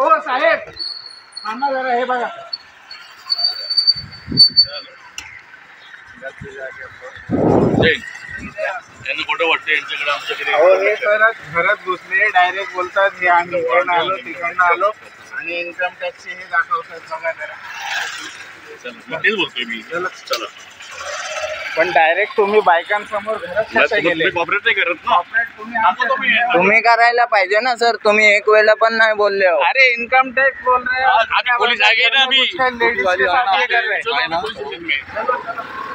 हो साहेब, थांबा जरा, हे बघा. यांना कुठं वाटतं यांच्याकडे आमच्याकडे? हे सर घरात घुसले, डायरेक्ट बोलतात हे आम्ही इकडनं आलो तिकडनं आलो आणि इन्कम टॅक्सचे हे दाखवतात. बघा जरा, तेच बोलतोय मी. चला, पण डायरेक्ट तुम्ही बायकांसमोर घरात कसे गेले? कॉपरेट नाही करत ना. तुम्ही करायला पाहिजे ना सर, तुम्ही एक वेळेला पण नाही बोलले हो. अरे इन्कम टॅक्स बोल रहे आम्ही पोलीस आगे ना. अभी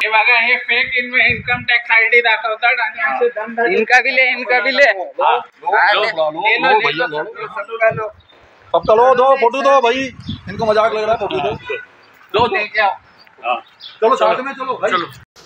हे बघा, हे फेक इन्कम टॅक्स आयडी दाखवतात आणि असे दंड. इनका भी ले. सबका लो, दो फोटो दो भाई, इनको मजाक लग रहा है, फोटो दो चलो साथ में चलो भाई.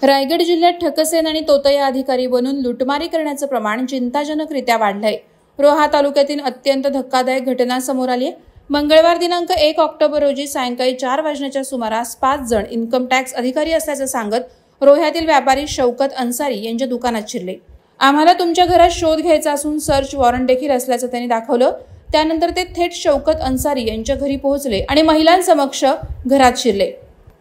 रायगड जिल्ह्यात ठकसेन आणि तोतया अधिकारी बनून लुटमारी करण्याचं प्रमाण चिंताजनकरित्या वाढलंय. रोहा तालुक्यातील अत्यंत धक्कादायक घटना समोर आली आहे. मंगळवार दिनांक 1 ऑक्टोबर रोजी सायंकाळी 4 वाजण्याच्या सुमारास 5 जण इन्कम टॅक्स अधिकारी असल्याचं सांगत रोह्यातील व्यापारी शौकत अन्सारी यांच्या दुकानात शिरले. आम्हाला तुमच्या घरात शोध घ्यायचा असून सर्च वॉरंट देखील असल्याचं त्यांनी दाखवलं. त्यानंतर ते थेट शौकत अन्सारी यांच्या घरी पोहोचले आणि महिलांसमक्ष घरात शिरले.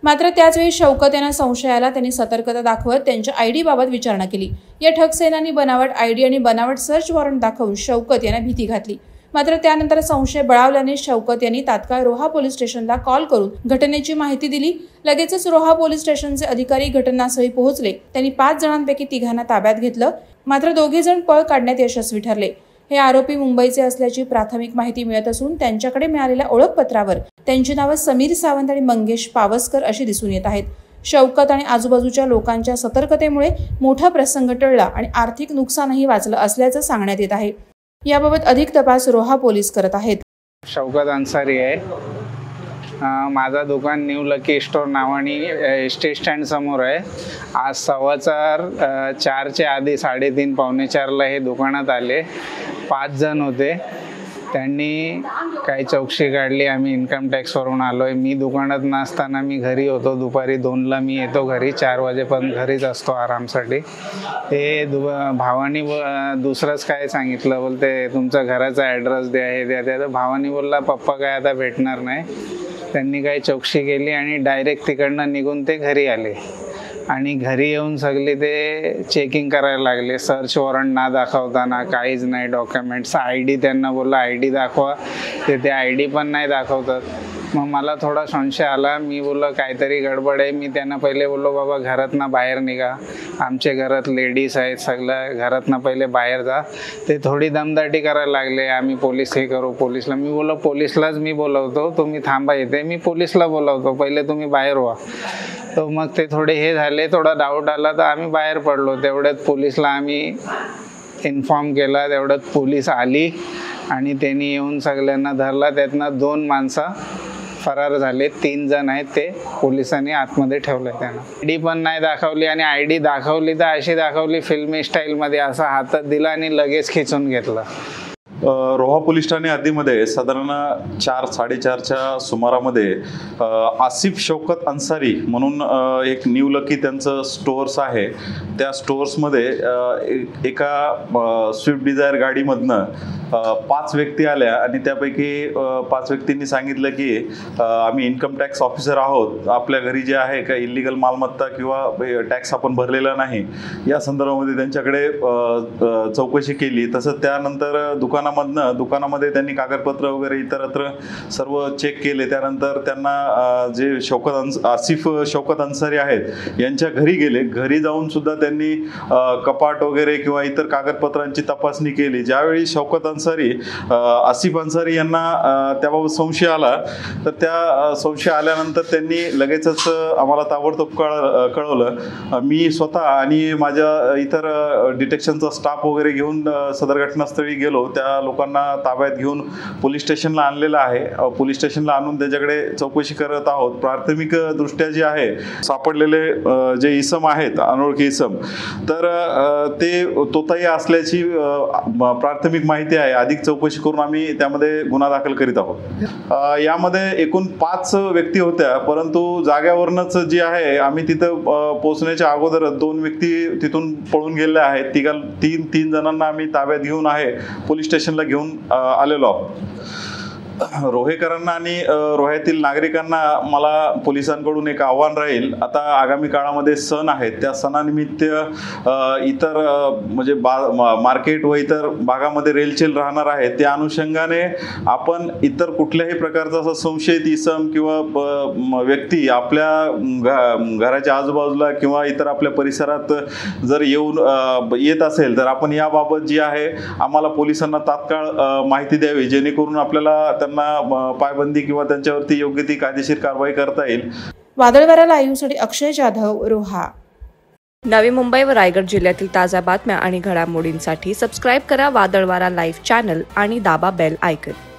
मात्र त्याचवेळी शौकत यांना संशय आला. त्यांनी सतर्कता दाखवत त्यांच्या आयडी बाबत विचारणा केली. या ठकसेनांनी बनावट आयडी आणि बनावट सर्च वॉरंट दाखवून शौकत यांना भीती घातली. मात्र त्यानंतर संशय बळावल्याने शौकत यांनी तात्काळ रोहा पोलीस स्टेशनला कॉल करून घटनेची माहिती दिली. लगेचच रोहा पोलीस स्टेशनचे अधिकारी घटनास्थळी पोहोचले. त्यांनी 5 जणांपैकी 3 ताब्यात घेतलं. मात्र 2 जण पळ काढण्यात यशस्वी ठरले. हे आरोपी मुंबईचे असल्याची प्राथमिक माहिती मिळत असून त्यांच्याकडे मिळालेल्या ओळखपत्रावर त्यांची नावं समीर सावंत आणि मंगेश पावसकर अशी दिसून येत आहेत. शौकत आणि आजूबाजूच्या लोकांच्या सतर्कतेमुळे मोठा प्रसंग टळला आणि आर्थिक नुकसानही वाचलं असल्याचं सांगण्यात येत आहे. याबाबत अधिक तपास रोहा पोलीस करत आहेत. शौकत अन्सारी आहे. माझा दुकान न्यू लकी स्टोर नावाने एस टी स्टँड समोर आहे. आज 4:15 आधी 3:30 पावणे 4ला हे दुकानात आले. 5 जण होते. त्यांनी काही चौकशी काढली. आम्ही इन्कम टॅक्सवरून आलो आहे. मी दुकानात नसताना मी घरी होतो. दुपारी 2ला मी येतो घरी. 4 वाजेपर्यंत घरीच असतो आरामसाठी. ते भावानी दुसरंच काय सांगितलं, बोलते तुमचा घराचा ॲड्रेस द्या, हे द्या. त्या भावानी बोलला पप्पा काय आता भेटणार नाही. त्यांनी काही चौकशी केली आणि डायरेक्ट तिकडनं निघून ते घरी आले आणि घरी येऊन सगळे ते चेकिंग करायला लागले. सर्च वॉरंट ना दाखवताना काहीच नाही डॉक्युमेंट्स. आयडी त्यांना बोलला आयडी दाखवा, ते आयडी पण नाही दाखवतात. मग मला थोडा संशय आला. मी बोललो काहीतरी गडबड आहे. मी त्यांना पहिले बोललो बाबा घरातनं बाहेर निघा, आमच्या घरात लेडीज आहेत, सगळं घरातनं पहिले बाहेर जा. ते थोडी दमदाटी करायला लागले. आम्ही पोलीस हे करू, पोलीसला. मी बोललो पोलीसलाच मी बोलवतो, तुम्ही थांबा इथे, मी पोलीसला बोलवतो, पहिले तुम्ही बाहेर व्हा. तर मग ते थोडे हे झाले, थोडा डाऊट आला तर आम्ही बाहेर पडलो. तेवढ्यात पोलीसला आम्ही इन्फॉर्म केला. तेवढ्यात पोलीस आली आणि त्यांनी येऊन सगळ्यांना धरला. त्यातनं 2 माणसं फरार झाले. 3 जण आहेत ते पोलिसांनी आतमध्ये ठेवलंय. त्यांना आयडी पण नाही दाखवली आणि आयडी दाखवली तर अशी दाखवली फिल्मी स्टाईलमध्ये, असा हातात दिला आणि लगेच खिचून घेतला. रोहा पोलीस ठाणे हद्दीमध्ये साधारण 4-4:30च्या सुमारामध्ये आसिफ शौकत अन्सारी म्हणून एक न्यू लकी त्यांचं स्टोअर्स आहे. त्या स्टोअर्समध्ये एका स्विफ्ट डिझायर गाडीमधनं 5 व्यक्ती आल्या आणि त्यापैकी 5 व्यक्तींनी सांगितलं की आम्ही इन्कम टॅक्स ऑफिसर आहोत, आपल्या घरी जे आहे का इलिगल मालमत्ता किंवा टॅक्स आपण भरलेला नाही या संदर्भामध्ये त्यांच्याकडे चौकशी केली. तसंच त्यानंतर दुकानामध्ये त्यांनी कागदपत्र वगैरे इतरत्र सर्व चेक केले. त्यानंतर त्यांना जे आसिफ शौकत अन्सारी आहेत यांच्या घरी गेले. घरी जाऊन सुद्धा त्यांनी कपाट वगैरे किंवा इतर कागदपत्रांची तपासणी केली. ज्यावेळी शौकत आसिफ अन्सारी यांना त्याबाबत संशय आला तर त्या संशय आल्यानंतर त्यांनी लगेचच आम्हाला ताबडतोब कळवलं. मी स्वतः आणि माझ्या इतर डिटेक्शनचा स्टाफ वगैरे घेऊन सदर घटनास्थळी गेलो. त्या लोकांना ताब्यात घेऊन पोलीस स्टेशनला आणलेलं आहे. पोलीस स्टेशनला आणून त्याच्याकडे चौकशी करत आहोत. प्राथमिक दृष्ट्या जे आहे सापडलेले जे इसम आहेत अनोळखी इसम, तर ते तोतया असल्याची प्राथमिक माहिती आहे. अधिक चौकशी करून आम्ही त्यामध्ये गुन्हा दाखल करीत आहोत. यामध्ये एकूण 5 व्यक्ती होत्या, परंतु जाग्यावरूनच जी आहे आम्ही तिथं पोहोचण्याच्या अगोदर 2 व्यक्ती तिथून पळून गेले आहेत. 3 जणांना आम्ही ताब्यात घेऊन आहे पोलीस स्टेशनला घेऊन आलेलो आहोत. रोहेकरांना आणि रोह्यातील नागरिकांना मला पोलिसांकडून एक आव्हान राहील. आता आगामी काळामध्ये सण आहेत, त्या सणानिमित्त इतर म्हणजे मार्केट व इतर भागामध्ये रेलचेल राहणार आहे. त्या अनुषंगाने आपण इतर कुठल्याही प्रकारचा असा संशयित इसम किंवा व्यक्ती आपल्या घराच्या आजूबाजूला किंवा इतर आपल्या परिसरात जर येत असेल तर आपण याबाबत जी आहे आम्हाला पोलिसांना तात्काळ माहिती द्यावी, जेणेकरून आपल्याला त्यांना पायबंदी किंवा त्यांच्यावरती योग्य ती कायदेशीर कारवाई करता येईल. वादळवारा लाईव्हसाठी अक्षय जाधव, रोहा. नवी मुंबई व रायगड जिल्ह्यातील ताज्या बातम्या आणि घडामोडींसाठी सबस्क्राईब करा वादळवारा लाईव्ह चॅनल आणि दाबा बेल आयकॉन.